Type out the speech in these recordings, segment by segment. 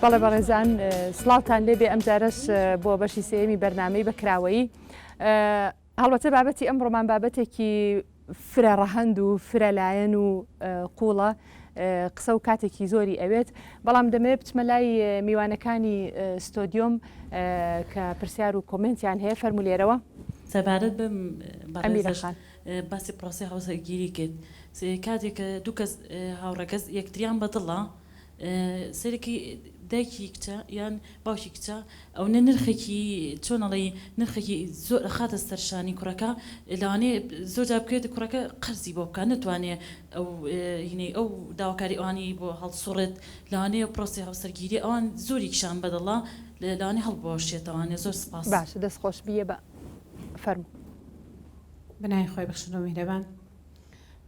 بەڵێ بەڕێزان سڵاوتان لێبێ ئەم جارەش بۆ بەشی سێمی بەرنامەی بەکراوەیی هەڵبەتە بابەتی ئەمڕۆمان بابەتێکی فرە ڕەهەند و فرەلایەن و قوڵە قسە و کاتێکی زۆری ئەوێت بەڵام دەمەوێت بچمە لای میوانەکانی ستۆدیۆم کە پرسیار و کۆمنتیان هەیە فەرمولێرەوە سەبارەت بم ئەمیرەخان باسی پرۆسی هاوسەرگیری کرد کاتێک کە دوو کەس هاوڕەکەس یەکتریان بەدڵە سەرێکی دایکی کچە یان باوکی کچە ئەو نرخێکی چۆنەڵی نرخێکی زۆر خاتە سەرشانی کوڕەکە لەوانەیە زۆر جار بکرێت کوڕەکە قەرزی بۆ بکە نتوانێت ئەو هینەی ئەو داواکاری ئەوانی بۆ هەڵسوڕێت لەوانەیە پرۆسی هاوسەرگیری ئەوان زۆری کشان بەدڵە لەوانەیە هەڵبۆشێتەوانێ زۆر سپاس باشە دەستخۆش بیە بە فەرموو بنای خۆی بەخشن و میهرەبان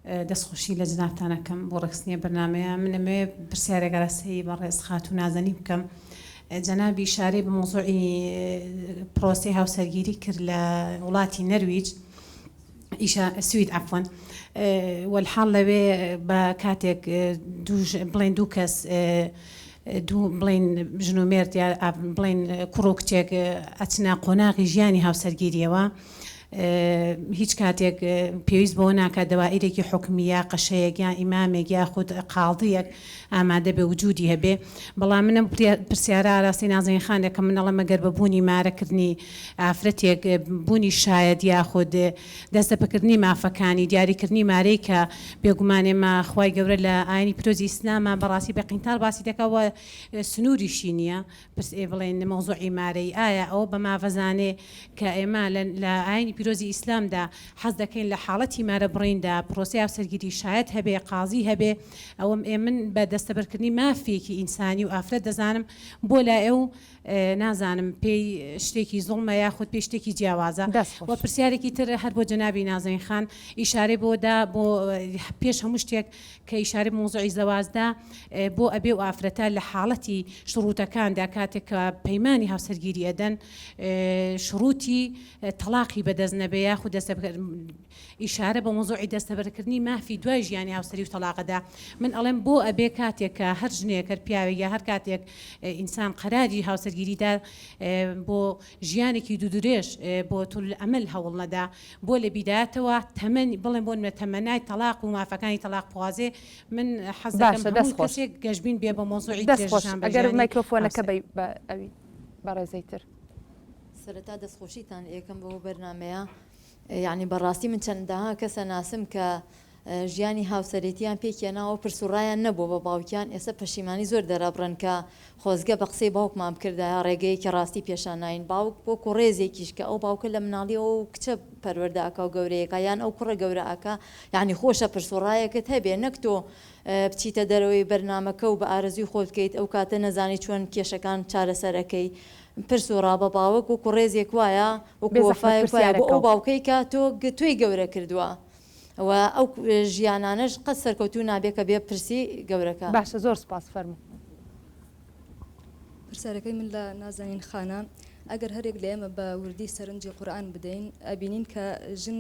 دەستخۆشی لە جنابتانەکەم بۆ ڕێکخستنی بەرنامەیە منەمێ پرسیارێکە ڕاستەی بە ڕێزخات و نازەنی بکەم جەنابی شارەی بە مۆزوعی پرۆسی هاوسەرگیری کرد لە وڵاتی نەرویج سوید عفوان والحاڵ لەوێ بە کاتێک بڵێن دوو کەس دوو بڵین ژنومێرد یا بڵین کوڕ و کچێک ئەچنە قۆناغی ژیانی هاوسەرگیریەوە هیچ کاتێک پێویست بۆ ناکات دەوائرێکی حکومیە قەشەیەک یان ئیمامێک یا خود قاڵدیەک ئامادە بێ وجودی هەبێ بەڵام منم پرسیارە ئاراستی نازنین خانێکە منەڵە مەگەر بە بوونی مارەکردنی ئافرەتێک بوونی شاید یاخود دەستەپەکردنی مافەکانی دیاریکردنی مارەی کە بێگومانێمە خوای گەورە لە ئاینی پیرۆزی ئیسلامە بەڕاستی بە قینتار باسی دەکەوە سنووریشی نییە بڵێن مەوزوعی مارەی ئایا ئەوە بە مافەزانێ کە ئێمە لە ئاینی پیرۆزی ئیسلامدا حەز دەکەین لە حاڵەتی مارە بڕیندا پرۆسی هاوسەرگیری شایەت هەبێ قازی هەبێ ئەوەم من بە دەستەبەرکردنی مافێکی ئینسانی و ئافرەت دەزانم بۆ لای ئەو نازانم پێی شتێکی زوڵمە یاخود پێی شتێکی جیاوازە و پرسیارێکی تر هەر بۆ جەنابی نازنین خان ئیشارەی بۆدا بۆ پێش هەموو شتێک کە ئیشارەی مۆزوعی زەوازدا بۆ ئەبێ و ئافرەتە لە حاڵەتی شروتەکاندا کاتێک کە پەیمانی هاوسەرگیری ئەدەن شروتی تەلاقی بەدەست نەبێ یاخود ئیشارە بە مۆزوعی دەستەبەرکردنی مافی دوای ژیانی هاوسەری و تەلاقەدا من ئەڵێم بۆ ئەبێ کاتێک کە هەر ژنێک هەر پیاوێک یا هەر کاتێک ئینسان قەراری هاوسەرگیریدا بۆ ژیانێکی دوودرێژ بۆ توول ئەمەل هەوڵ نەدا بۆ لە بیدایەتەوە تەمەنی بڵێن بۆ تەمەنای تەلاق و مافەکانی تەلاق خوازێ من حەز دەکەم کەسێک گەشتبین بێ بە مۆزوعی دەستخۆش ئەگەر مایکرۆفۆنەکە ئەوی بەڕێزەیتر سەرەتا دەستخۆشیتان یەکەم بۆ بەرنمەیە یعنی بەڕاستی من چەندەها کەسە ناسم کە ژیانی هاوسەرێتیان پێکێناوە پرسوڕایان نەبوو بە باوکیان ئێستا پەشیمانی زۆر دەرەبڕن کە خۆزگە بە قسەی باوکمان بکردایە ڕێگەیەکی ڕاستی پێشاناین باوک بۆ کوڕێزێکیش کە ئەو باوکە لە مناڵی ئەو کچە پەروەردەکە و گەورەیەەکە یان ئەو کوڕە گەورەکە یعنی خۆشە پرسوڕایەکەت هەبێ نەک تۆ بچیتە دەرەوەی بەرنمەکە و بە ئارەزوی خۆت بکەیت ئەو کاتە نەزانی چۆن کێشەکان چارەسەرەکەی پرسوڕا بە باوک و کوڕێزێک وایە و کۆفایەک وایە بۆ ئەو باوکەی کە تۆ توی گەورە کردووە و ئەو ژیانانەش قەت سەرکەوتو نابێت کە بێ پرسی گەورەکە باشە زۆر سپاس فەرموو پرسیارەکەی من لە نازانین خانە ئەگەر هەرێک لە ئێمە بە وردی سەرنجی قورئان بدەین ئەبینین کە ژن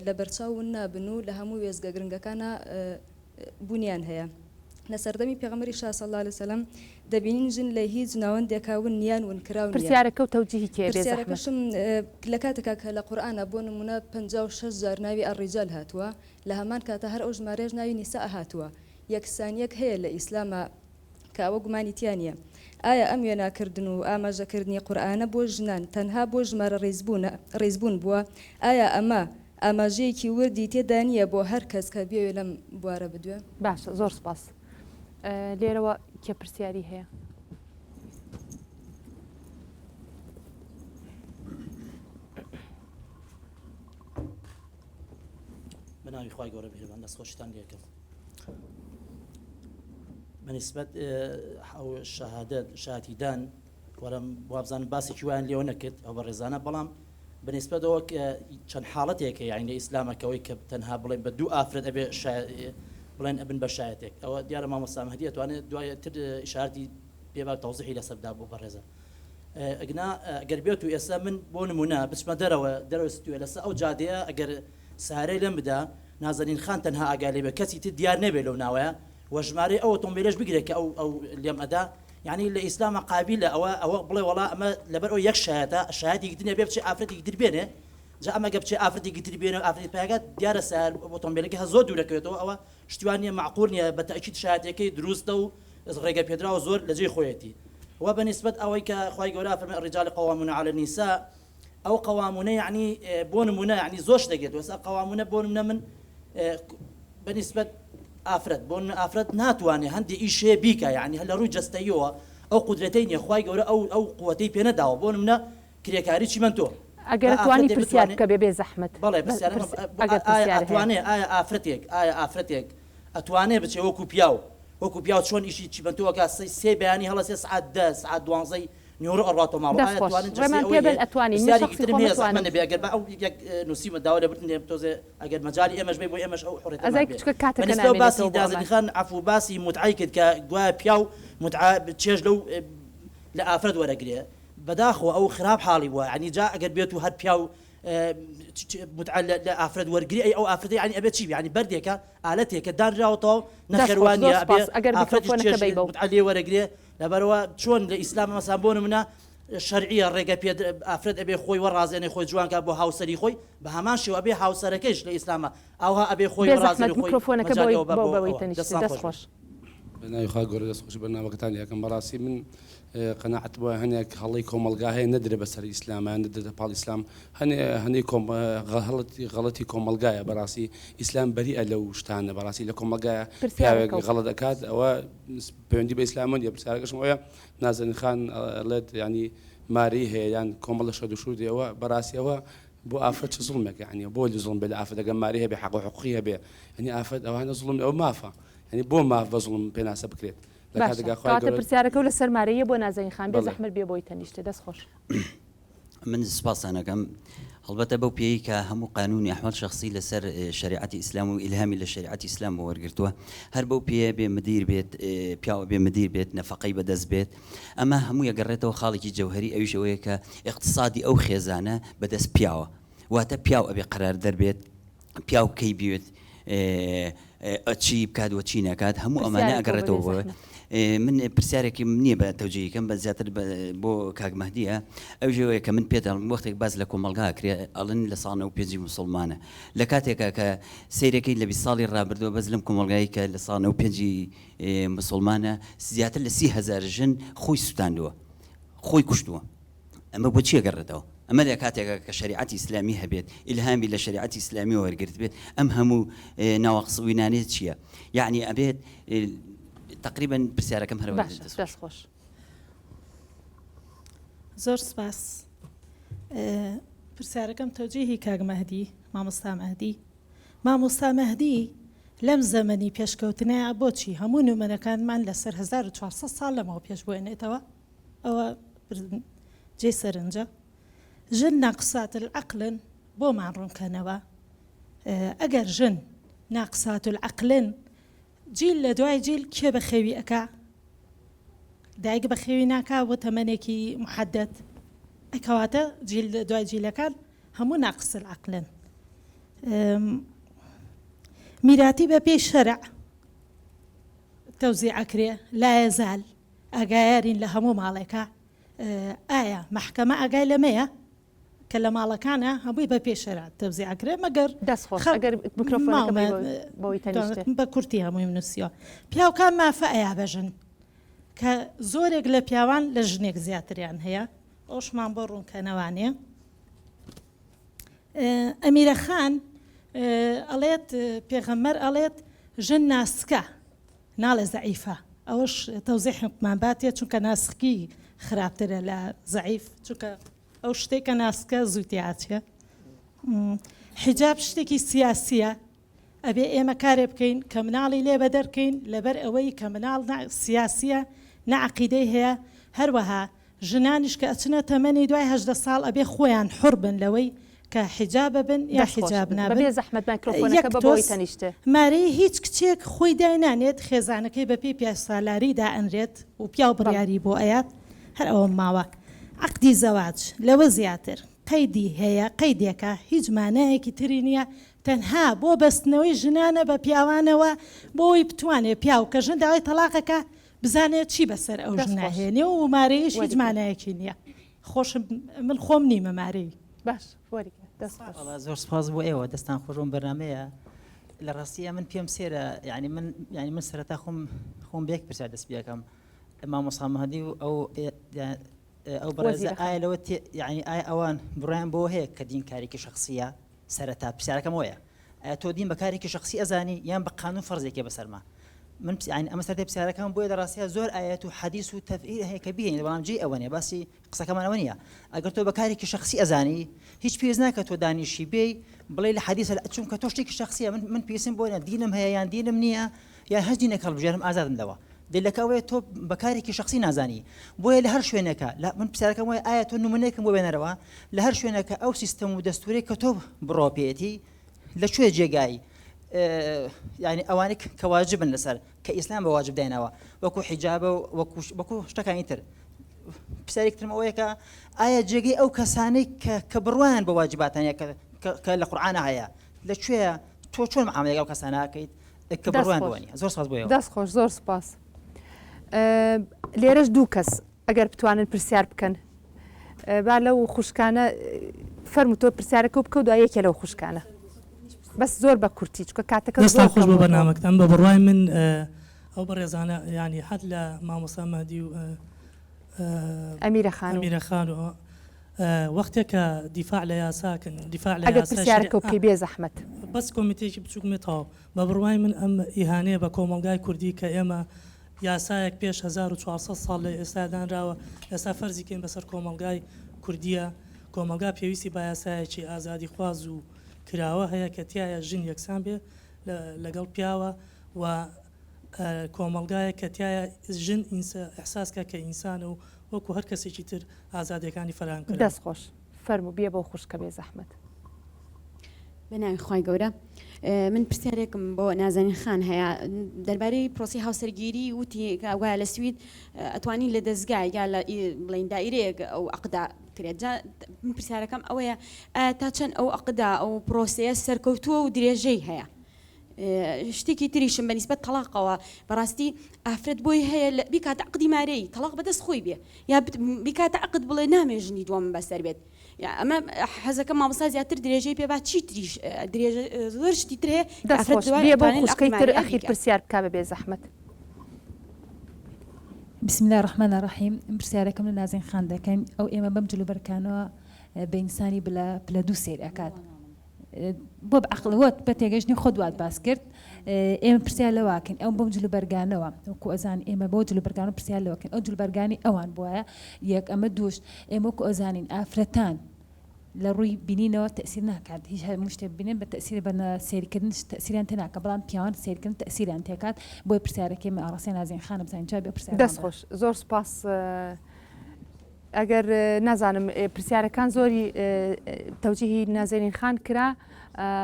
لە بەرچاو نابن و لە هەموو وێزگە گرنگەکانە بوونیان هەیە لە سەردەمی پێغەمبەری صلی الله علیه وسلم دەبینین ژن لە هیچ ناوەندێکا ون ونکراون پرسیارەکە و تەوجیهی کێ پرسیارەکەشم لە کاتێکا کە لە قورئانە بۆ نمونە 56 جار ناوی ئەڕیجال هاتووە لە هەمان کاتە هەر ئەو ژمارەش ناوی نیسا هاتووە یەکسانیەک هەیە لە ئیسلامە کە ئەوە گومانیتیانە ئایا ئەم وێناکردن و ئاماژەکردنی قورئانە بۆ ژنان تەنها بۆ ژمارە ڕێزبوون بووە ئایا ئەمە ئاماژەیەکی وردی تێدا نییە بۆ هەر کەس کە بێوێ لەم بوارە بدوێ باشە زۆر سپاس لێرەوە کێ پرسیاری هەیە بەناوی خوای گەورە میهرەبان دەستخۆشتان لێکم بەنسبەت ئەو شاهادیدان وەرم وابزانم باسێکی وایان لێوە نەکرد ئەو بە ڕێزانە بەڵام بەنسبەتەوە چەند حاڵەتێکە یعنی ئیسلامەکەوەی کە تەنها بڵێن بە دوو ئافرەت ئەبێ بڵێن ئەبن بە شایەتێک ئەوە دیارە مامۆستا مەهدی ئەتوانێت دوایە تر ئیشارەتی پێبا تەوزیحی لەسەردا بۆ بەڕێزە ئەگنا ئەگەر بێت و ئێستا من بۆ نمونە بچمە دەرەوە ستوێ لەسەر ئەو جادەیە ئەگەر سارەی لەم بدا نازنین خان تەنها ئاگالێ بە کەسی تر دیار نەبێت لەو ناوەیە وە ژمارەی ئەو ئۆتۆمبیلەش بگرێت کە ئەو لێم ئەدا يعني الإسلام قابل أو بلا والله أما لبر أو الشهادة يقدرني بيبشي أفرد يقدر بينه جاء أما قبشي أفرد يقدر بينه أفرد بحاجات ديار سال وطنبلك هزود ولا كده أو اشتوانية معقولني بتأكيد شهادة كي دروسته رجع بيدرا وزور لجي خويتي وبالنسبة أويك خوي جورا في الرجال قوامون على النساء أو قوامون يعني بونمنا يعني زوج دقيقة بس قوامون بونمنا من بالنسبة أفرد بون أفرد ناتواني هندي إشي بيكا يعني هلا روي جستيوه أو قدرتين يا خوي جورا أو قوتي بينا داو بونمنا كريكاري شي من تو أجر تواني برسيار كبيبي زحمة بالله بس يعني أتواني آية أفرتك أتواني بتشي وكو بياو شلون إشي تشبنتوه كاس سي بياني هلا ساعات دوانزي نيورو أربعة مارو رمان بيبل أتواني مش شخصي كم أتواني نبي أجر أو يك نسيم الدولة بتني بتوزع أجر مجالي إمش بيبوي إمش أو حرية أزايك تكاتك أنا بالنسبة باسي دازني خان عفو باسي متعيكد كجوا بياو بتشجلو لأفرد ورقليه بداخو أو خراب حالي يعني جاء أجر بيته هاد بياو متعلق لأفرد ورقري أي أو أفرد يعني أبي تشيب يعني برديك آلتك دان راوتو نخروانية أبي أفرد متعلق ورقري لبروا شون الإسلام مثلا بون منا الشرعية الرجع بيد أفرد أبي خوي ورازني خوي جوان كابو هاوسري خوي بهمانش وأبي هاوسركش الإسلام أو أبي خوي ورازني خوي ميكروفونك بوي تنشت دسخوش أنا يخاجر دسخوش برنامج تاني لكن براسي من قناعة بوا هناك خليكم الجاهي ندري بس الإسلام ندري بالإسلام هنيكم غلطيكم الجاية براسي إسلام بريء لو اشتهنا براسي لكم الجاية غلط أكاد أو بيندي بإسلام ودي بس هذا شوية نازل خان لد يعني ماريه يعني كم الله شهدوا شو دي أو براسي أو بو آفت ظلمك يعني بو اللي ظلم بالآفت أجمع ماريه بحق حقوقية به يعني آفت أو هذا ظلم أو مافا يعني بو ما بظلم بناسب كريت كاتب برسيارك ولا سرمارية بو نازين خان بيزحمر بيبوي تنشت دس خوش من سپاس أنا كم البته بو بيك هم قانوني أحوال شخصي لسر شريعة إسلام وإلهامي لشريعة إسلام ورجرتوه هر بو بيه بمدير بيت بياو بمدير بيت نفقي بدز بيت أما هم يجرته خالق جوهري أو شيء اقتصادي أو خزانة بدز بياو وهذا بياو أبي قرار در بيت بياو كي بيت أتشيب كاد وتشينا كاد هم أمانة أجرته من برسالك مني بتوجيه كم بزيادة بو كاج مهدية أو جوية كمن بيتر وقتك باز لكم ملقاها كري ألن لصانة وبيجي مسلمانة لكاتك كسيرك اللي بيصالي الرابردو بزلمكم ملقاها كلصانة وبيجي مسلمانة زيادة لسي هزار جن خوي ستاندوا خوي كشتوا أما بوتشي قررتوا أما لكاتك كشريعة إسلامية بيت إلهامي لشريعة إسلامية ورقرت بيت أمهموا نواقص وينانيت شيء يعني أبيت تقريبا برسالة كم هرب بس خوش زور سپاس برسالة كم توجيهي كاغ مهدي مامۆستا مهدي لم زمني پێشکەوتنەیە بۆچی هەموو نومەنەکانمان لەسەر 1400 ساڵ لەمەوە پێش بۆێنێتەوە ئەوە جێ سەرنجە ژن ناقسات العقلن بۆمان ڕوونکەنەوە ئەگەر ژن ناقسات العقلن جیل لە دوای جیل کێ بەخێوی ئەکا دایک بەخێوی ناکا بۆ تەمەنێکی محدد ئەکەواتە جیل لە دوای جیلەکان هەموو ناقس العقلن میراتی بە پێی شەرع تەوزیع ئەکرێ لا يزال ئاگایارین لە هەموو ماڵێکە ئایا محکەمە ئاگای لەمەیە کە لە ماڵەکانە هەمووی بە پێی شەرع تەوزیع ئەکرێ مەگەر بە کورتی هەمووی نووسیەوە پیاوکان مافە ئەیا بەژن کە زۆرێک لە پیاوان لە ژنێک زیاتریان هەیە ئەوشمان بۆ ڕوونکەنەوانێ ئەمیرە خان ئەڵێت پێغەمبەر ئەڵێت ژن ناسکە ناڵێ زەعیفە ئەوەش تەوزیحمان باتێ چونکە ناسکی خراپترە لە زەعیف چونکە ئەو شتێکە ناسکە زووتی ئاچێ حیجاب شتێکی سیاسیە ئەبێ ئێمە کارێ بکەین کە مناڵی لێ بەدەرکەین لەبەر ئەوەی کە مناڵ سیاسیە نەعەقیدەی هەیە هەروەها ژنانیش کە ئەچنە تەمەنی دوای 18 ساڵ ئەبێ خۆیان حڕ بن لەوەی کە حیجاب بن یا حیجاب نابن مارەی هیچ کچێک خۆی داینانێت خێزانەکەی بەپێی پیاسالاری دائەنرێت و پیاو بڕیاری بۆ ئەیات هەر ئەوە ماوە عقدی زەواج لەوە زیاتر قەیدی هەیە قەیدێکە هیچ مانایەکی تری نییە تەنها بۆ بەستنەوەی ژنانە بە پیاوانەوە بۆی بتوانێت پیاو کە ژن داوای تەلاقەکە بزانێت چی بەسەر ئەو ژناهێنێ و مارەیەش هیچ مانایەکی نییە خۆشم من خۆم نیمە مارەی باش وەریگە زۆر سپاس بۆ ئێوە دەستان خۆشم بەرنمەیە لە ڕاستیە من پێم سێرە ینی من سەرەتا خۆم بێک پرسیار دەست بیەکەم مامۆستا مەهدی و ئەو بەڕێزە ئایا لەوە ینی ئایا ئەوان بڕیان بۆ هەیە کە دین کارێکی شخصیە سەرەتا پرسیارەکەم وەیە ئایا تۆ دین بە کارێکی شخصی ئەزانی یان بە قانون فەرزێکی بەسەرما من ئەمە سەرەتا پرسیارەکەم بۆیە لە ڕاستیە زۆر ئاەت و حەدیث و تەفئیر هەیە کە بێنی بەڵام جێ ئەوە نیە باسی قسەکەمان ئەوە نیە ئەگەر تۆ بە کارێکی شخصی ئەزانی هیچ پێویست ناکە تۆ دانیشی بێ بڵێ لە حەدیثە چونکە تۆ شتێکی شخصیە من پێویستم بۆ دینم هەیە یان دینم نییە یا هەر دینێک هەڵبژێرم ئازادم لەوە دلەکەوەیە تۆ بەکارێکی شخصی نازانی بۆیە لە هەر شوێنێکە من پرسیارەکەم وایە ئایا تۆ نمونەیەکم بۆ بێنەرەوە لە هەر شوێنەکە ئەو سیستەم و دەستورێک کە تۆ بڕۆپێتی لەکوێ جێگای ینی ئەوانێک کە واجبن لەسەر کە ئیسلام بە واجب داینەوە وەکو حیجابە وەکو شتەکانی تر پرسیارێکترم ئەوەیە کە ئایا جێگەی ئەو کەسانەی کە بڕوایان بە واجباتانە کە لە قورئانە هەیە لەکوێیە تۆ چۆن معاملەی ئەو کەسانەکەیت کە بڕوایان بوونی زۆر سپاس بۆیەوە دەست خۆش زۆر سپاس لێرەش دوو کەس ئەگەر بتوانن پرسیار بکەن با لەو خوشکانە فەرمو تۆ پرسیارەکە بکە و دوای یەکێ لەو خوشکانە بەس زۆر بە کورتی چکە کاتەکە دەستا خۆش بۆ بەرنامەکەتان بە بڕوای من ئەو بەڕێزانە ینی حەد لە مامۆستا مەهدی و ئەمیرە خان و وەختێک کە دیفاع لە یاساکن دیفاع لە ئەگەر پرسیارەکە و پێی بێ زەحمەت بەس کۆمیتێکی بچووکمێتەوە بە بڕوای من ئەم ئیهانەیە بە کۆمەلگای کوردی کە ئێمە یاسایەک پێش 1400 ساڵ لە ئێستادانراوە ئێستا فەرزیکەین بەسەر کۆمەلگای کوردیە کۆمەلگا پێویستی بە یاسایەکی ئازادی خواز و کراوە هەیە کە تایە ژن یەکسان بێ لەگەڵ پیاوە و کۆمەلگایە کە تایە ژن ئەحساسکە کە ئینسانە و وەکو هەر کەسێکی تر ئازادەکانی فەرهەنگ کرد دەست خۆش فەرموو بێ بۆ خوشکە بێ زەحمەت بەناوی خی گەورە من پرسیارێکم بۆ نازانین خان هەیە دەربارەی پرۆسی هاوسەرگیری وتی وایە لە سوید ئەتوانین لە دەستگای یا لە بڵین دائیرەیەک ئەو عقدا کرێت من پرسیارەکەم ئەوەیە تا چەند ئەو عقدا ئەو پرۆسەیە سەرکەوتووە و درێژەی هەیە شتێکی تریشم بەنسبەت تەلاقەوە بەڕاستی ئافرەت بۆی هەیە بیکاتە عقدی مارەی تەلاق بەدەست خۆی بێ یا بیکاتە عقد بڵێ نامێژنی دووەم بەسەر بێت ئەمە حەزەکە مامۆستا زیاتر درێژەی پێ با چی تریش درێژە زۆر شتی تر هەیە خوشکەیتر ئەخیر پرسیار بکە بێ زەحمەت بسم الله الرحمن الرحیم پرسیارەکەم لە نازین خان دەکەین ئەو ئێمە بەم جلوبەرکانەوە بە ئینسانی بلە دوو سیر ئەکات بۆ بەعقلوەت بە تێگەشتنی خۆ دوات باس کرد ئێمە پرسیار لەواکەین ئەو بەم جلوبەرگانەوە وەکو ئەزان ئێمە بۆ جلوبەرگان و پرسیار لەوەکەین ئەو جلوبەرگانی ئەوان بواە یەک ئەمە دووش ئێمە وەکو ئەزانین ئافرەتان لە ڕووی بینینەوە تەسیر ناکات هیچ هەموو شتێک بینێن بە تەسیر بە سێریکردن تەسیریان تێناکە بەڵام پیاوان سێریکردن تەسیریان تێکات بۆی پرسیارەکەی ئاڕاستیان نازین خانە بزانین چا بێ پرسیار دەست خۆش زۆر سپاس ئەگەر نازانم پرسیارەکان زۆری تەوجیهی نازێنین خان کرا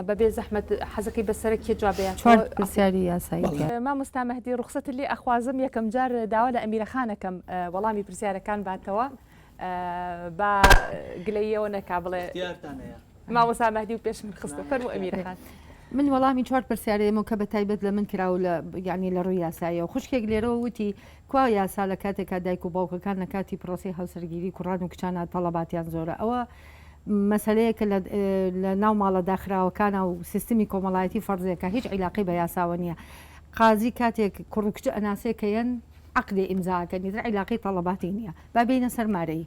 بەبێ زەحمەت حەزەکەی بەسەرەکی جوابیان پرسیاری یاسایی مامۆستا مەهدی ڕوخسەت لێ ئەخوازم یەکەم جار داوا لە ئەمیرە خانەکەم وەڵامی پرسیارەکان باتەوە با گلەیەوە نەکا بڵێ مامۆستا مەهدی و پێش من خستە فەرموو ئەمیرە خان من وەڵامی چوار پرسیارێمە کە بە تایبەت لە من کراوە لە یعنی لە ڕووی یاساییەوە خوشکێک لێرەوە وتی کوا یاسا لە کاتێکا دایک و باوکەکان لە کاتی پرۆسی هاوسەرگیری کوڕان و کچانە تەڵەباتیان زۆرە ئەوە مەسلەیەکە لە ناو ماڵە داخراوەکانە و سیستمی کۆمەڵایەتی فەرزێکە هیچ عیلاقی بە یاساوە نییە قازی کاتێک کوڕ و کچە ئەناسێکەیەن عقدی ئیمزاکە نیتر عیلاقی تەڵەباتی نییە با بینە سەر مارەی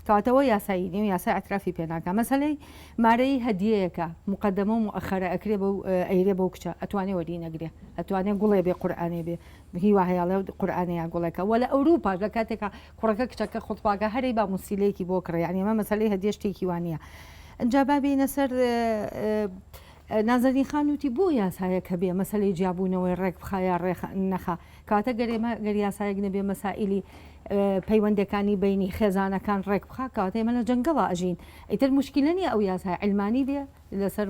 کاتەوە یاسایی نیە و یاسای ئەترافی پێناکە مەسلەی مارەی هەدیەیەکە مقدمە و مؤخرە ئەکرێ بە ئەیرێ بە کچە ئەتوانێ وەری نەگرێ ئەتوانێت گوڵێ بێ قورئانێ بێ هیوا هەیەڵێ قورئانەیە گوڵێکە وە لە ئەوروپا لە کاتێکە کوڕەکە کچەکە خۆتپاگە هەرەی با موسیلەیەکی بۆ کڕێ یعنی ئەمە مەسلەی هەدیە شتێکی وانە ئەجا با بینە سەر نازەنین خان وتی بۆ یاسایەکە بێ مەسلەی جیابوونەوەی ڕێک بخایە ڕێک نەخا کاتە گەر یاسایەک نەبێ مەسائلی پەیوەندەکانی بینی خێزانەکان ڕێک بخا کاتێ ئێمە لە جەنگەڵا ئەژین ئیتر موشکیلە نیە ئەو یاسای علمانی بێ لەسەر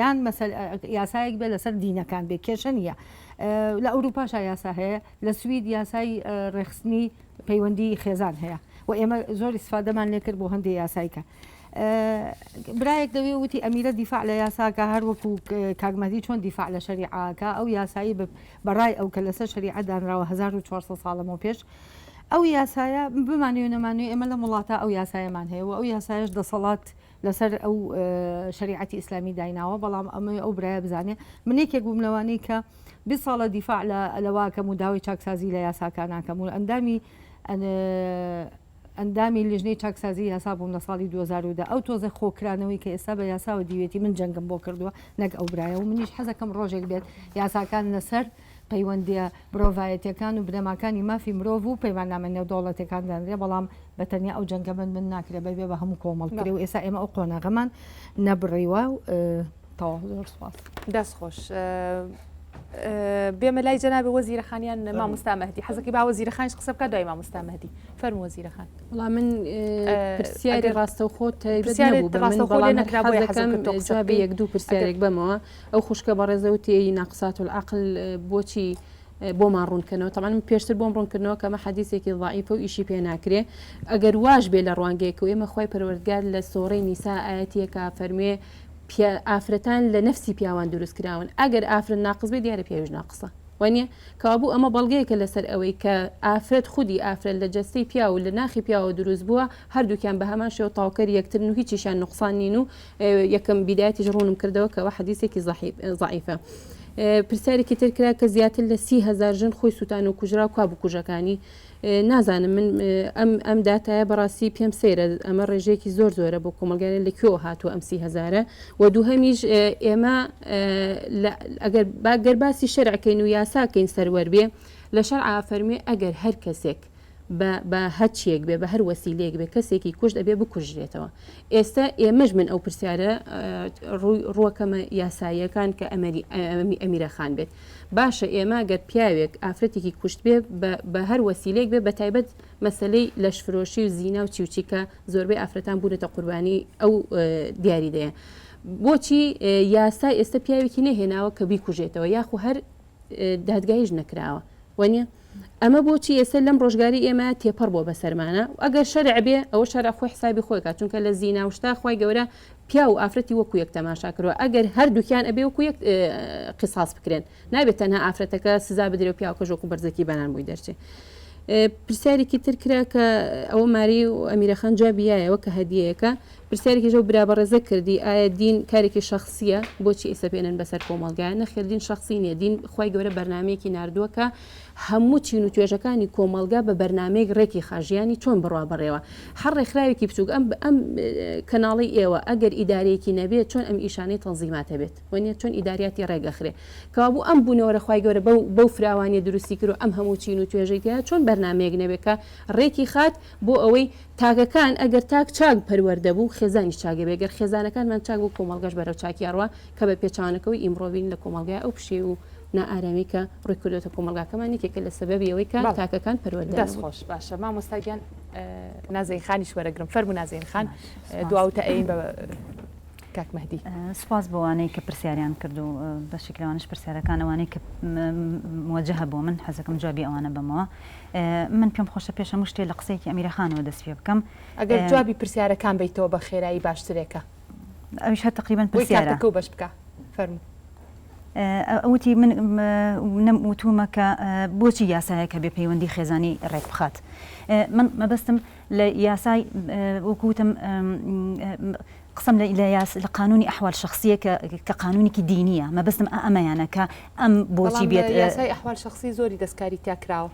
یان یاسایەک بێ لەسەر دینەکان بێ کێشە نیە لە ئەوروپاشا یاسا هەیە لە سوید یاسای ڕێخستنی پەیوەندی خێزان هەیە و ئێمە زۆر ئیسفادەمان لێ کرد بۆ هەندێک یاسایکە برایەک دەوێ وتی ئەمیرە دیفاع لە یاساکە هەروەکو کاگمەدی چۆن دیفاع لە شەریعاکە ئەو یاسایی بەڕای ئەو کە لەسەر شەریعە دانراوە 1400 ساڵەمەوە پێش ئەو یاسایە بمانوێ نەمانوێ ئێمە لە وڵاتە ئەو یاسایەمان هەیە و ئەو یاسایش دەسەڵات لەسەر ئەو شریعەتی ئیسلامی دایناوە بەڵام ئەمە ئەو برایە بزانێ منێکێک بووم لەوانەی کە 20 ساڵە دیفاع لەواکەم و داوای چاکسازی لە یاساکان ناکەم و ئەندامی لیژنەی چاکسازی یاسا بووم لە ساڵی 2010 ئەو تۆزە خۆکرانەوەی کە ئێستا بە یاساوە دیوێتی من جەنگم بۆ کردووە نەک ئەو برایە و منیش حەزەکەم ڕۆژێک بێت یاساکان لەسەر پەیوەندیە مرۆڤایەتیەکان و بنەماکانی مافی مرۆڤ و پەیوەندنامە نێودەوڵەتەکان دەنرێ بەڵام بەتەنیا ئەو جەنگە من ناکرێ بەبێ بە هەموو کۆمەڵکرێ و ئێستا ئێمە ئەو قۆناغەمان نەبڕیوە و تەواو زۆر سوپاس دەست خۆش بێمە لای جەنابی وەزیرەخانیان مامۆستا مەهدی حەزەکەی با وەزیرەخانیش قسە بکات دوای مامۆستا مەهدی فەرموو وەزیرەخان وڵام من پرسیاری ڕاستەوخۆ تایبەت نەبوو جوابی یەک دوو پرسیارێک بەمەوە ئەو خوشکە بە ڕێزەوتی ناقسات العقل بۆچی بۆمان ڕوونکردنەوە تەمان من پێشتر بۆم ڕوونکردنەوە کەمە حەدیثێکی ضعیفە و ئیشی پێ ناکرێ ئەگەر واش بێ لە ڕوانگەیەک و ئێمە خۆی پەروەردگار لە سۆڕەی نیسا ئاەتیەکە فەرموێ ئافرەتان لە نەفسی پیاوان دروست کراون ئەگەر ئافرەت ناقص بێ دیارە پیاویش ناقصە وانە کەوابوو ئەمە بەڵگەیەکە لەسەر ئەوەی کە ئافرەت خودی ئافرەت لە جەستەی پیا و لە ناخی پیاوە دروست بووە هەردووکیان بە هەمان شێوە تاوکەر یەکترن و هیچیشان نقصان نین و یەکەم بیدایەتیش ڕوونم کردەوە کەەوە حەدیثێکی ضعیفە پرسیارێکی تر کرا کە زیاتر لە 30,000 ژن خۆی سووتان و کوژرا و کوژەکانی نازانم من ئەم داتایە بەڕاستی پێم سەیرە ئەمە ڕێژەیەکی زۆرە بۆ کۆمەلگارێن لەکوێوە هاتووە ئەم 30,000 و دووهەمیش ئێمە ئەگەر باسی شەرعکەین و یاساکەین سەروەر بێ لە شەرع فەرموێ ئەگەر هەر کەسێک بە هەچیەک بێ بە هەر وەسیلەیەک بێ کەسێکی کوشت ئەبێ بکوژرێتەوە ئێستا ئێمەش من ئەو پرسیارە ڕووەکەمە یاساییەکان کە ئەمیرەخان بێت باشە ئێمە گەر پیاوێک ئافرەتێکی کوشت بێ بە هەر وەسیلەیەک بێ بە تایبەت مەسلەی لەشفرۆشی و زینا و چیوچیکە زۆربەی ئافرەتان بوونەتە قوربانی ئەو دیاریدەیە بۆچی یاسا ئێستا پیاوێکی نەهێناوە کە بیکوژێتەوە یاخو هەر دادگایش نەکراوە وانە ئەمە بۆچی ئێستا لەم ڕۆژگاری ئێمە تێپەڕ بۆ بەسەرمانە ئەگەر شەرع بێ ئەوە شەرع خۆی حسابی خۆیکە چونکە لە زینا وشتا خۆی گەورە پیا و ئافرەتی وەکو یەک تەماشا کردووە ئەگەر هەردووکیان ئەبێ وەکو یەک قساس بکرێن نابێت تەنها ئافرەتەکە سزا بدرێ و پیاوکە ژۆک و بەرزەکی بەنان بووی دەرچێت پرسیارێکی تر کرا کە ئەوە ماری و ئەمیرەخان جوابیایەوە کە هەدیەیەەکە پرسیارێکی ژەو برابەڕێزە کردی ئایا دین کارێکی شخصیە بۆچی ئێستا پێێنن بەسەر کۆمەڵگایە نەخێر دین شخصی نیە دین خی گەورە بەرنمەیەکی نردووە کە هەموو چین و توێژەکانی کۆمەلگا بە بەرنمەیەک ڕێکی خاژیانی چۆن بڕوا بڕێوە هەر ڕێکخراوێکی بچووک ئەم کەناڵی ئێوە ئەگەر ئیدارەیەکی نەبێت چۆن ئەم ئیشانەی تەنزیماتە بێت وانە چۆن ئیداریاتی ڕێگەخرێ کەوابوو ئەم بوونەوەرە خی گەورە بەو فراوانی دروستی کرد و ئەم هەموو چین و توێژەیە چۆن بەرنمەیەک نەبێکە ڕێکی خات بۆ ئەوەی تاگەکان ئەگەر تاک چاک پەروەردە بوو خێزانی چاگە بێگەر خێزانەکانمان چاک بوو کۆمەلگەش بەرەو چاکیاڕوە کە بە پێچانەکەەوەی ئیمڕۆڤین لە کۆمەلگای ئەو پشێ و نائارامی کە ڕێککردێتە کۆمەلگاکەمانێکێکە لە سەبەبی ئەوەی کە تاکەکان پەروەردە دەست خۆش باشە مامۆستاگیان نازەین خانیش وەرەگرم فەرموو نازەین خان دواوتە ئەین بە کاک مەهدی سپاس بۆوانەی کە پرسیاریان کرد و بە شکلوانش پرسیارەکان ئەوانەی کە موجهە بۆ من حەزەکەم جوابی ئەوانە بمەوە من پێم خۆشە پێشە شتێ لە قسەیەکی ئەمیرەخانەوە دەست پێ بکەم ئەگەر جوابی پرسیارەکان بیتەوە بە خێرایی باشترێکە ئەویش هەر تقریبان پرسیارە بەش بکە فەرموو ئەوتی من نەموتومە کە بۆچی یاسایەکە بێ پەیوەندی خێزانی ڕێک بخات من مەبەستم لە یاسای وەکوتم قسم لە قانونی ئەحوال شخصیە کە قانونێکی دینیە مەبەستم ئەمەیانە کە ئەم بۆچی بێت یاسای ئەحوال شخصی زۆری دەستکاری تاکراوە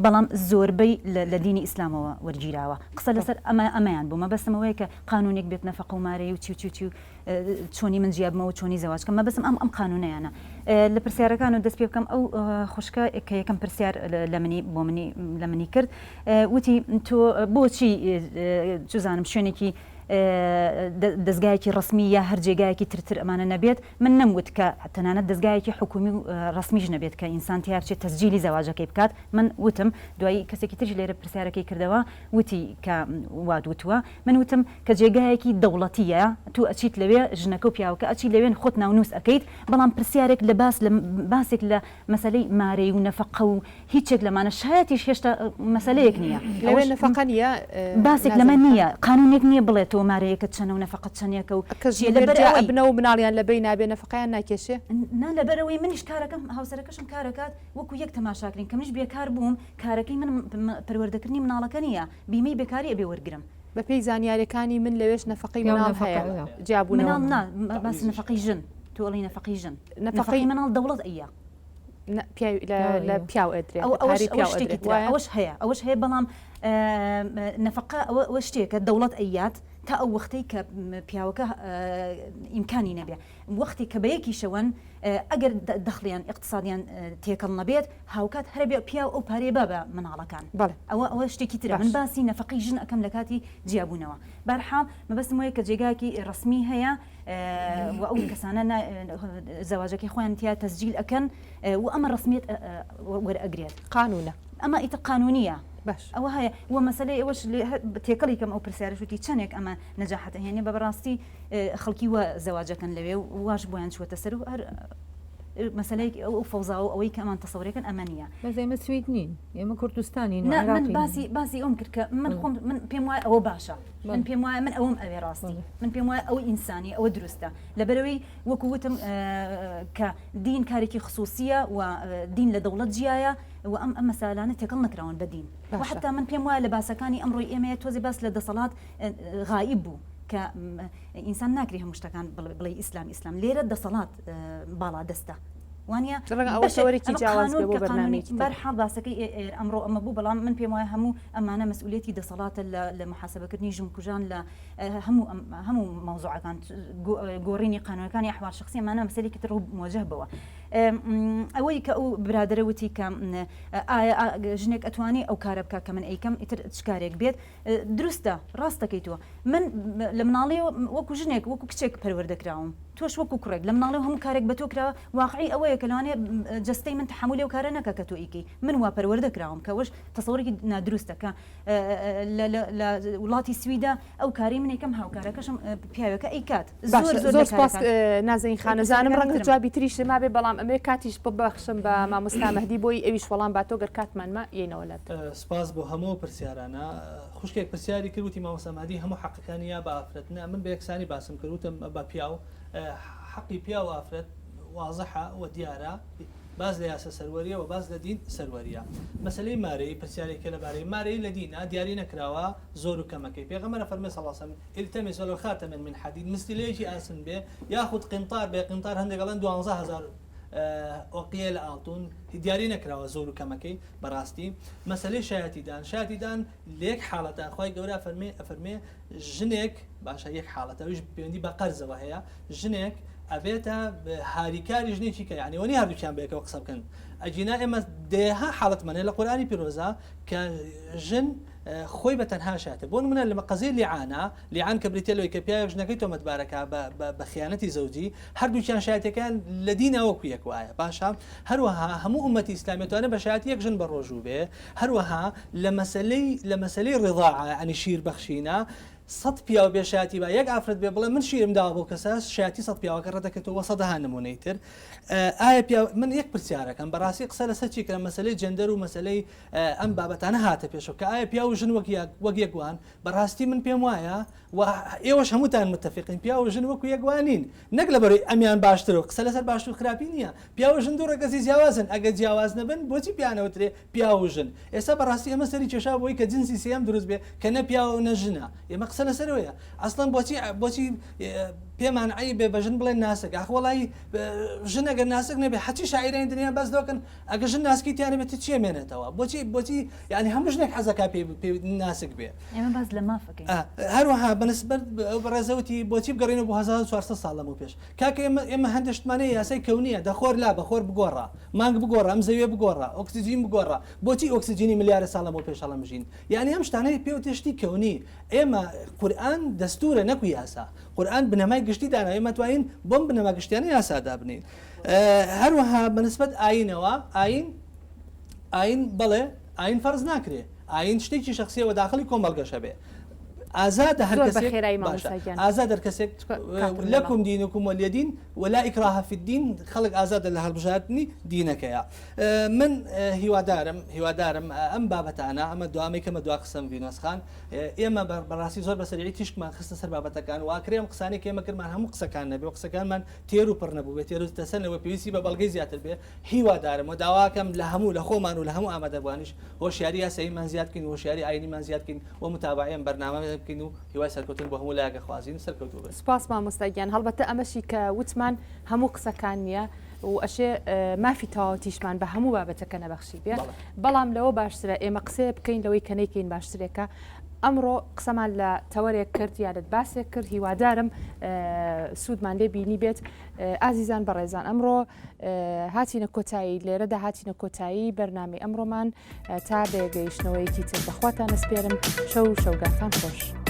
بەڵام زۆربەی لە دینی ئیسلامەوە وەرگیراوە قسە لەسەر ئەمەیان بوو مەبەستمەوەی کە قانونێک بێت نەفەق و مارەی و چی چۆنی من جیابمەوە چۆنی زەواجکەم مەبەستم ئەم قانونەیانە لە پرسیارەکان و دەست پێ بکەم ئەو خوشکە کە یەکەم پرسیار لە منی کرد وتی تۆ بۆچی جوزانم شوێنێکی دەستگایەکی ڕسمی یا هەر جێگایەکی ترتر ئەمانە نەبێت من نەموت کە تەنانەت دەستگایەکی حکومی و ڕسمیش نەبێت کە ئینسان تیا بچێت تەسجیلی زەواجەکەی بکات من وتم دوایی کەسێکی ترش لێرە پرسیارەکەی کردەوە وتی کە وادوتووە من وتم کە جێگایەکی دەوڵەتیە تو ئەچیت لەوێ ژنەکە و پیاوەکە ئەچی لەوێن خۆت ناونووس ئەەکەیت بەڵام پرسیارێک لە باسێک لە مەسلەی مارەی و نەفەقە و هیچێک لەمانە شایەتیش هێشتا مەسلەیەک نییە لەوێ نەفەقە نییە باسێک لەمە نییە قانونێک نییە بڵێت تۆ مارەیەکە چەنە و نەفقەت چەندێکە و ئەبنە و مناڵیان لەبەی نابێ نەفقیان ناکێشێ نا لەبەرەوەی منیش کارەکەم هاوسەرەکەشم کارەکات وەکو یەک تەماشاکرین کە منیش بێکار بووم کارەکەی من پەروەردەکردنی مناڵەکە نییە بیمەی بێکاری ئەبێ وەرگرم بەپێی زانیاریەکانی من لەوێش نەفقی مناڵ هەیە جیابوونەوە باس نەفقی ژن تۆڵی نەفقی ژن نەفقی مناڵ دەوڵەت ئەیە لە پیاو ئەدرێت ئەوەش هەیە بەڵام نەفقا ئەوە شتێکە دەوڵەت ئەیات تا ئەو وەختەی کە پیاوەکە ئیمکانی نەبێ وەختی کە بەیەکی شەوەن ئەگەر دەخلیان اقتصادیان تێکەڵ نەبێت هاوکات هەربێ پیا ئەو پارێ بە مناڵەکان ئەوە شتێکی ترە من باسی نەفقی ژن ئەەکەم لە کاتی جیابوونەوە بەرحاڵ مەبەستم وایە کە جێگایکی ڕسمی هەیە و ئەو کەسانە زەواجەکەی خۆیان تیا تەسجیل ئەەکەن و ئەمە ڕسمیت وەرئەگرێت قانونە ئەمە ئیتر قانونیە باش ئەوە هەیە وە مەسلەی ئەوەش تێکەڵی کەم ئەو پرسیارەشوتی چەندێک ئەمە نەجاحەتە هێنێ بە بەڕاستی خەڵکی وە زەواجەکەن لەوێ واش بۆیان چوەتە سەر و هەر مەسلەی ئەو فەوزا و ئەوەی کە ئەمان تەسەوڕێکن ئەمە نییە بەزێمە سوید نین ئێمە کوردستانی من باسی ئەوم کرد کە من پێم وایە ئەوە باشە من پێم وایە من ئەوم ئەوێ ڕاستی من پێم وایە ئەوە ئینسانی ئەوە دروستە لەبەرەوەی وەکو وتم کە دین کارێکی خصوصیە و دین لە دەوڵەت جیایە و ئەم مەسالانە تێکەڵ نەکراون بە دین وحتا من پێم وایە لە باسەکانی ئەمڕۆی ئێمەیە تۆزی باس لە دەسەڵات غائب بوو کە ئینسان ناکری هەموو شتەکان بڵێ ئیسلام لێرە دەسەڵات باڵا دەستە وانە بەرحاڵ باسەکەی ئەمڕۆ ئەمە بوو بەڵام من پێم وایە هەموو ئەمانە مەسئولێتی دەسەڵاتە لە محاسبەکردنی ژمکوژان لە هەموو مەوزوعەکان گۆڕینی قانونەکانی ئەحوال شخصی ئەمانە مەسەلێکی تر موجه بەوە ئەوەی کە ئەو برادرە وتی کە ئایا ژنێک ئەتوانی ئەو کارە بکە کە من ئەیکەم ئیتر چکارێک بێت دروستە ڕاستەکەی تۆ من لە مناڵی وەکو ژنێک وەکو کچێک پەروەردەکراوم تۆش وەکو کوڕێک لە مناڵی هەموو کارێک بە تۆ کراوە واقعی ئەوەیە کە لەوانێ جستەی من تحملی و کارە نەکە کە تۆ ئیکەی من وا پەروەردەکراوم کە وەش تەسەوڕێکی نادروستە کە لە وڵاتی سویدا ئەو کاری من یەکەم هاوکارەکەشم پیاوەکە ئەیکات زۆر سپاس نازنین خانەزانم ڕەنگە جوابی تریش ما بێ بەڵام ئەمێ کاتیش ببەخشم بە مامۆستا مەهدی بۆی ئەویش وەڵام با تۆ گەر کاتمانمە یەینەوە لات سپاس بۆ هەموو پرسیارانە خوشکێک پرسیاری کردوتی مامۆستا مەهدی هەموو حەقەکانی یا بە ئافرەتنە من بە یەکسانی باسم کردوتم بە پیاو حقی پیا و ئافرەت وازەحە و دیارە باز لە یاسە سەروەریە و باز لە دین سەروەریە مەسلەی مارەی پرسیارێکە لەبارەی مارەی لە دینە دیاری نەکراوە زۆر و کەمەکەی پێغەمبەر فەرمێ صلی الله علیه و سلم التمس ولو خاتما من حديد مستلێکی ئاسن بێ یاخود قنطار بێ قنطار هەندێک گەڵەن 12000 وەقیە لە ئاڵتون دیاری نەکراوە زۆر و کەمەکەی بەڕاستی مەسلەی شایەتیدان لە یەک حاڵەتە خۆی گەورە ئەفەرمێ ژنێک باشە یەک حاڵەتە ویش پەیوەندی بە قەرزەوە هەیە ژنێک ئەبێتە هاریکاری ژنێکی کە یعنی وەنی هەردووکیان بەیەکەوە قسە بکەن ئەجینا ئێمە دێها حاڵەتمانێ لە قورئانی پیرۆزە کە ژن خۆی بە تەنها شاتە بۆ نمونە لە قەزەی لیعان کە بریتە لەوەی کە پیاوێک ژنەکەی تۆمەتبارەکە بە خیانەتی زەوجی هەردووکیان شایەتەکان لە دینە وەکو یەک وایە باشە هەروەها هەموو ئومەتی ئیسلامی توانێت بە شایەتی یەک ژن بە ڕۆژوو بێ هەروەها لە مەسەلەی ڕضاعە ینی شیر بەخشینە 100 پیاو بێشاتی بە یەک ئافرەت بێ بڵێ من شیرم داوە بۆ کەسە شایەتی 100 پیاوەکە ڕەدەکەتەوە 100 نمونەی تر ئایا من یەک پرسیارەکەم بەڕاستی قسە لەسەر چی کرا مەسلەی جەندەر و مەسلەی ئەم بابەتانە هاتە پێشەوە کە ئایا پیا و ژن وەک یەکوان بەڕاستی من پێم وایە و ئێوەش هەمووتان متفقین پیا و ژن وەکو یەکوانین نەک لەبەرەوەی ئەمیان باشترەوە قسە لەسەر باشتر خراپی نییە پیا و ژن دوو ڕێگەزی جیاوازن ئەگەر جیاواز نەبن بۆچی پیانەوترێ پیا و ژن ئێستا بەڕاستی ئەمە سەری کێشا بۆی کە جنسی سێم دروست بێ کە نە پیا و نە ژنە ئێمە قسە لەسەرەوەیە ئەسڵەن بۆچی پێمان عی بێ بە ژن بڵێن ناسک ئەخوەڵی ژن ئەگەر ناسک نەبێ حەچی شاعیرانی دنیا بەس دۆکن ئەگە ژن ناسکی تیانە بێت چیە مێنێتەوە بۆچی یعنی هەموو ژنێک حەزەکە پێ ناسک بێ ئێمە باز لە مافەکەین هەروەها بەنسبەت بەڕێزەوتی بۆچی بگەڕێنەوە بۆ 1400 ساڵ لەمەوە پێش کاکە ئێمە هەندشتمانەیە یاسای کەونیە دەخۆر لا بەخۆر بگۆڕە مانگ بگۆڕە ئەم زەویە بگۆڕە ئۆکسیجین بگۆڕە بۆچی ئۆکسیجینی ملیارە ساڵ لەمەوە پێش هەڵەمژین یعنی ئەم شتانەی پێ تشتی کەونی ئێمە قورئان دەستورە نەکوی یاسا قورئان بنەمای گشتی دانا ئێمە توانین بۆم بنەما گشتیانە یاسادا بنین هەروەها بەنسبەت ئاینەوە ئاین بڵێ ئاین فەرز ناکرێ ئاین شتێکی شخصیەوە داخلی کۆمەڵگەشە بێ ئازادە هەر بەخێرایی مامۆستاگیان ئازاد هەر کەسێک لەکم دینکم وەلیەدین ولا ئیکراها فی الدین خەڵک ئازادە لە هەڵبژاردننی دینەکەیە من هیوادارم ئەم بابەتانە ئەمە دوامەی کەمە دوا قسەم ڤینۆسخان ئێمە بەڕاستی زۆر بەسەری تیشکمان خستە سەر بابەتەکان واکرێم قسانی کە ئێمە کردمان هەموو قسەکان نەبێ و قسەکانمان تێر و پڕ نەبوو بێت تێرتەسەرەوە پێویستی بە بەڵگەی زیاتر بێ هیوادارم و داواکەم لە هەموو لە خۆمان و لە هەموو ئامادەبوانیش هۆشیاری یاساییمان زیادکەین هۆشیاری ئاینیمان زیادکەین و متابعەن بەرنامە بکەین و هیوای سەرکەوتن بە هەموو لایەکە خوازین سەرکەوتوو بێت. سپاس مامۆستاگیان هەڵبەتە ئەمەشی کە وتمان هەموو قسەکان نییە و ئەشێ مافی تەواوەتیشمان بە هەموو بابەتەکە نەبەخشی بێ بەڵام لەوە باشترە ئێمە قسێ بکەین لەوەی کە نەیکەین باشترێکە ئەمڕۆ قسەمان لە تەوەرێک کرد یادت باسێک کرد هیوادارم سوودمان لێ بینی بێت ئازیزان بەڕێزان ئەمڕۆ هاتینە کۆتایی لێرەدا هاتینە کۆتایی بەرنامەی ئەمڕۆمان تا بێگەیشتنەوەیکی تر بەخواتان ئەسپێرم شەو شەوگاتان خۆش.